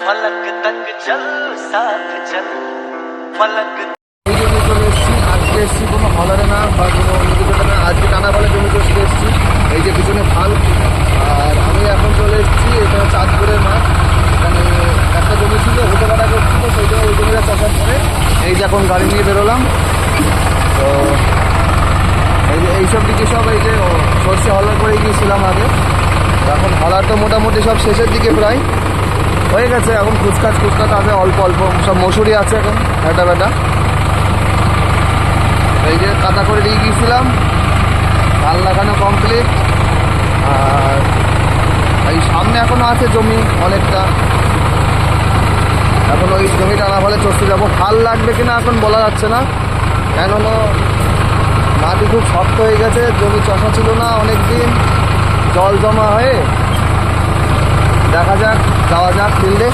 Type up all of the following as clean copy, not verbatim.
फलक तक चल साथ चल फलक। চলে এসেছি, আজকে এসেছি কোনো হলারে না বা কোনো অন্য কিছু না, আজকে টানা বলে জমি চষতে এসেছি। এই যে পিছনে খাল, আর আমি এখন চলে এসেছি এখানে চাঁদপুরের মাঠ। এখানে একটা জমি ছিল, হতে কাটা করছিল, সেই জন্য ওই জমিটা চাষার পরে এই যে এখন গাড়ি নিয়ে বেরোলাম। তো এই যে এইসব দিকে সব এই যে সর্ষে হলার করে গিয়েছিলাম আগে, এখন হলার তো মোটামুটি সব শেষের দিকে প্রায় হয়ে গেছে। এখন খুচকাচ আছে অল্প অল্প, সব মসুরি আছে এখন একটা বেটা। এই যে কাটা করে দিয়ে গিয়েছিলাম, ধান লাগানো কমপ্লিট। আর এই সামনে এখনও আছে জমি অনেকটা, এখন ওই জমি টানা ফলে চষতে যাবো। হাল লাগবে কিনা এখন বলা যাচ্ছে না, কেননা মাটি খুব শক্ত হয়ে গেছে, জমি চষা ছিল না অনেক দিন, জল জমা হয়ে। দেখা যাক, যাওয়া যাক ফিল্ডে।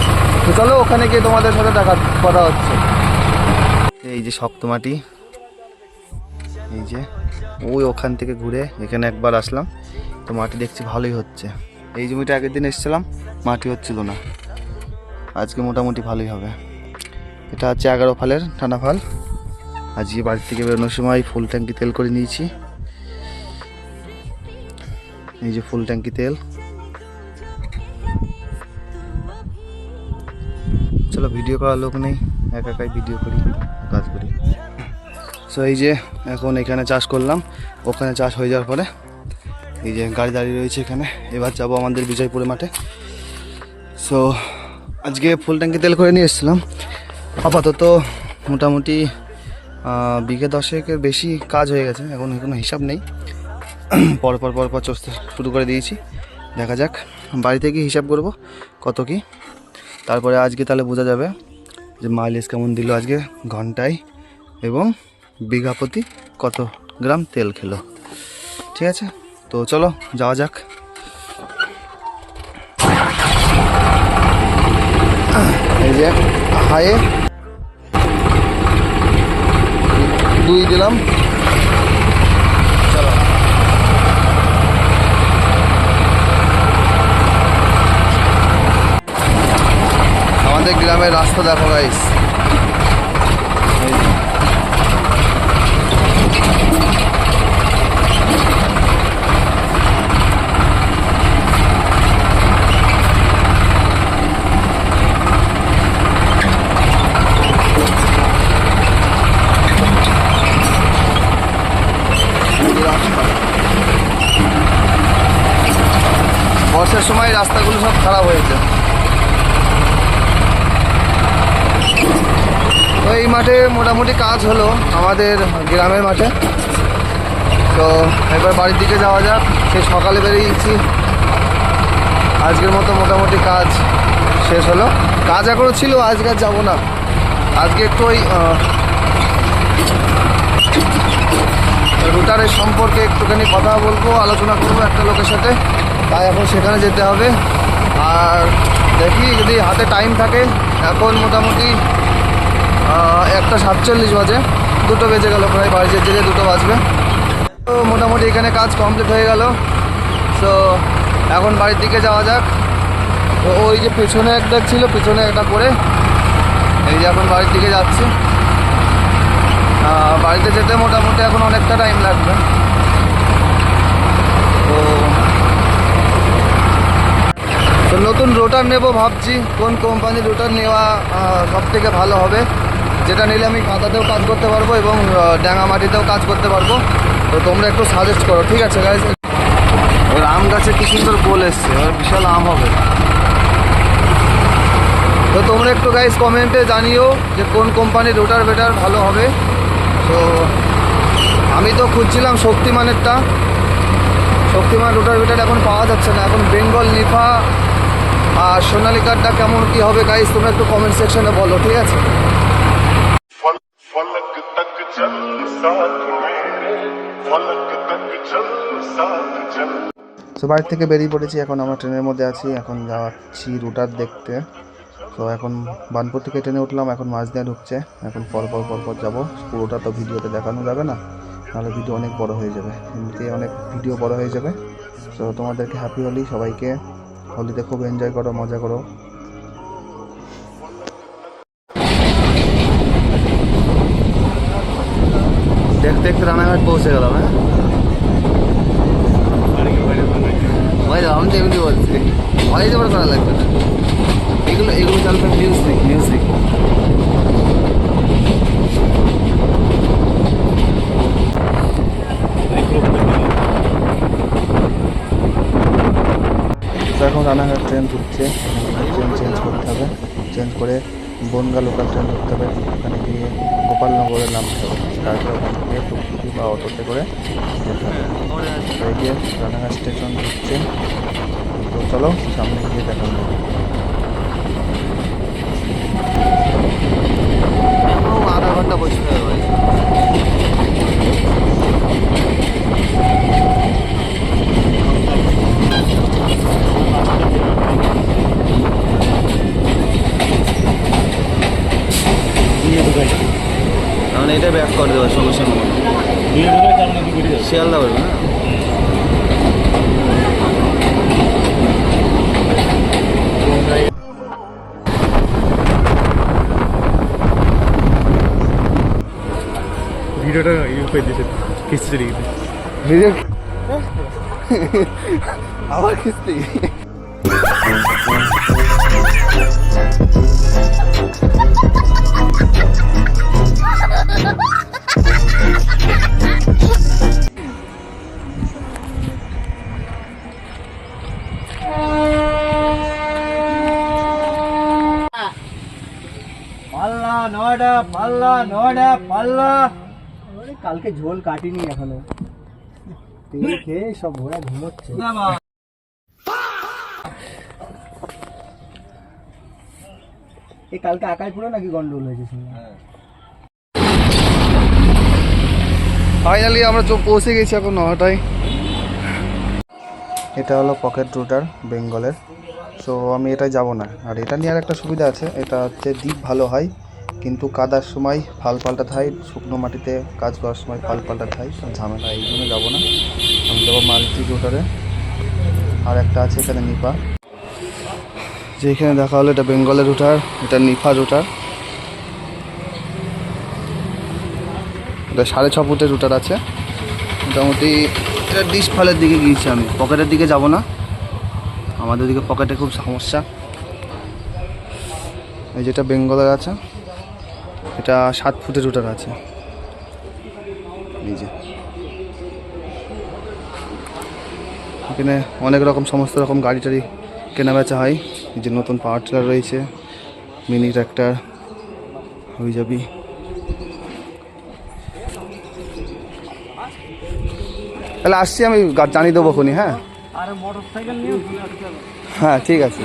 তো চলো ওখানে গিয়ে তোমাদের সাথে কথা হচ্ছে। এই যে শক্ত মাটি, এই যে ওই ওখান থেকে ঘুরে এখানে একবার আসলাম, তো মাটি দেখছি ভালোই হচ্ছে। এই জমিটা আগের দিন এসেছিলাম, মাটি হচ্ছিল না, আজকে মোটামুটি ভালোই হবে। এটা হচ্ছে 11 ফালের টানা ফাল। আজকে বাড়ি থেকে বেরোনোর সময় ফুল ট্যাঙ্কি তেল করে নিয়েছি। এই যে ফুল ট্যাঙ্কি তেল। চলো, ভিডিও করার লোক নেই, একা একাই ভিডিও করি, কাজ করি। সো এই যে এখন এখানে চাষ করলাম, ওখানে চাষ হয়ে যাওয়ার পরে এই যে গাড়ি দাঁড়িয়ে রয়েছে এখানে, এবার যাবো আমাদের বিজয়পুরে মাঠে। সো আজকে ফুল ট্যাঙ্কি তেল করে নিয়ে এসেছিলাম। আপাতত মোটামুটি বিঘে 10-এর বেশি কাজ হয়ে গেছে, এখন কোনো হিসাব নেই। পর চষতে শুরু করে দিয়েছি। দেখা যাক, বাড়িতে গিয়ে হিসাব করব কত কি, তারপরে আজকে তাহলে বোঝা যাবে যে মাইলেজ কেমন দিল আজকে ঘন্টায়, এবং বিঘা প্রতি কত গ্রাম তেল খেলো। ঠিক আছে, তো চলো যাওয়া যাক। এই যে হায়ে 2 দিলাম, চলো। আমাদের গ্রামের রাস্তা দেখো গাইস, বর্ষার সময় রাস্তাগুলো সব খারাপ হয়েছে। তো এই মাঠে মোটামুটি কাজ হলো আমাদের গ্রামের মাঠে। তো এবার বাড়ির দিকে যাওয়া যাক। সে সকালে বেরিয়েছি, আজকের মতো মোটামুটি কাজ শেষ হলো। কাজ এখনও ছিল, আজকে আর যাবো না। আজকে একটু ওই রুটারের সম্পর্কে একটুখানি কথা বলবো, আলোচনা করবো একটা লোকের সাথে, তাই এখন সেখানে যেতে হবে। আর দেখি যদি হাতে টাইম থাকে। এখন মোটামুটি 1:47 বাজে, 2 বেজে গেল প্রায়, বাড়ি যেতে 2 বাজবে। তো মোটামুটি এখানে কাজ কমপ্লিট হয়ে গেল। সো এখন বাড়ির দিকে যাওয়া যাক। তো ওই যে পেছনে একটা ছিল, পিছনে একটা করে এই যে এখন বাড়ির দিকে যাচ্ছি। বাড়িতে যেতে মোটামুটি এখন অনেকটা টাইম লাগবে। তো নতুন রোটার নেব ভাবছি, কোন কোম্পানির রোটার নেওয়া সব থেকে ভালো হবে, যেটা নিলে আমি কাদাতেও কাজ করতে পারবো এবং ডাঙা মাটিতেও কাজ করতে পারবো। তো তোমরা একটু সাজেস্ট করো, ঠিক আছে গাইস। ওর আম গাছে কি সুন্দর গোল এসছে, ওর বিশাল আম হবে। তো তোমরা একটু গাইস কমেন্টে জানিও যে কোন কোম্পানির রোটার বেটার ভালো হবে। তো আমি তো খুঁজছিলাম শক্তিমানেরটা, শক্তিমান রোটার বেটার এখন পাওয়া যাচ্ছে না। এখন বেঙ্গল নিফা আর সোনালিকারটা কেমন কি হবে গাইস, তোমরা একটু কমেন্ট সেকশনে বলো, ঠিক আছে। তো বাড়ি থেকে বেরিয়ে পড়েছি, এখন আমরা ট্রেনের মধ্যে আছি, এখন যাচ্ছি রুটার দেখতে। তো এখন বানপুর থেকে ট্রেনে উঠলাম, এখন মাঝদিয়া ঢুকছে, এখন পর যাবো। পুরোটা তো ভিডিওতে দেখানো যাবে না, নাহলে ভিডিও অনেক বড় হয়ে যাবে, এমনিতে অনেক ভিডিও বড় হয়ে যাবে। তো তোমাদেরকে হ্যাপি হোলি সবাইকে, হোলিতে খুব এনজয় করো, মজা করো। দেখতে দেখতে রানাঘাট পৌঁছে গেলাম। হ্যাঁ ভাই আমি তো এমনি বলছি ভাই তোমার করা লাগবে না, এগুলো এগুলো চলবে মিউজিক মিউজিক। এখন রানাঘাট ট্রেন ঢুকছে, ট্রেন চেঞ্জ করতে হবে, চেঞ্জ করে বনগা লোকাল ট্রেন ধরতে হবে, ওখানে গিয়ে গোপালনগরে নামতে হবে, তারপরে ওখান থেকে টুকটুকি বা অটোতে করে যেতে হবে। এই যে রানাঘাট স্টেশন ঢুকছে, তো চলো সামনে গিয়ে দেখা হবে। আধা ঘন্টা বসতে হবে। তাহলে এটা ব্যাক করে দেবো সঙ্গে সঙ্গে, শিয়ালদা বলবে না। ভিডিওটা ইউপে দিয়েছে কিস্তি দিকে ভিডিও আবার কিস্তি। পাল্লা নয়ডা পাল্লা নয়ডা পাল্লা। কালকে ঝোল কাটিনি এখনো, তেল খেয়ে সব ঘোড়া ঘুমোচ্ছে। এই কালকে আকাশ পুরো নাকি গন্ডগোল হয়েছে শুনলাম। ফাইনালি আমরা পৌঁছে গেছি এখন নটায়। এটা হলো পকেট রুটার বেঙ্গলের, সো আমি এটাই যাব না। আর এটা নিয়ে আর একটা সুবিধা আছে, এটা হচ্ছে ডিপ ভালো হয়, কিন্তু কাদার সময় ফাল পাল্টাতে হয়, শুকনো মাটিতে কাজ করার সময় ফাল পাল্টাতে হয়, ঝামেলা, এই জন্য যাবো না। আমি যাবো মাল্টি রুটারে। আর একটা আছে এখানে নিপা, যেখানে দেখা হলো এটা বেঙ্গলের রুটার, এটা নিপা রুটার। এটা 6.5 ফুটের রুটার আছে। মোটামুটি এটা ডিশ ফালের দিকে গিয়েছি আমি, পকেটের দিকে যাব না, আমাদের দিকে পকেটে খুব সমস্যা। এই যেটা বেঙ্গলের আছে, এটা 7 ফুটের রুটার আছে। এই যে এখানে অনেক রকম সমস্ত রকম গাড়ি টাড়ি কেনা বেচা হয়। এই যে নতুন পাওয়ার টিলার রয়েছে, মিনি ট্র্যাক্টর, হয়ে যাবি। তাহলে আসছি আমি, জানিয়ে দেবো খুনি। হ্যাঁ হ্যাঁ ঠিক আছে।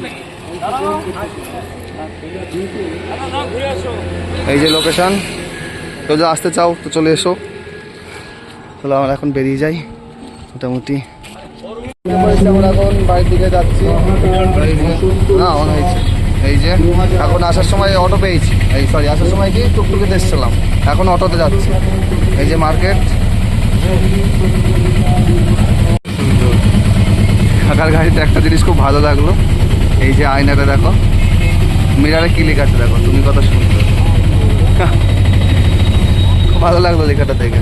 এই যে লোকেশন, কেউ যদি আসতে চাও তো চলে এসো। তাহলে আমরা এখন বেরিয়ে যাই মোটামুটি। আমরা এখন বাড়ির দিকে যাচ্ছি। না অন হয়েছে। এই যে এখন আসার সময় অটো পেয়েছি, এই সরি আসার সময় কি টুকটুকিতে এসেছিলাম, এখন অটোতে যাচ্ছি। এই যে মার্কেট, ঢাকার গাড়িতে একটা জিনিস খুব ভালো লাগলো, এই যে আয়নাটা দেখো, মিরারে কি লেখা আছে দেখো, তুমি কত সুন্দর। খুব ভালো লাগলো লেখাটা দেখে।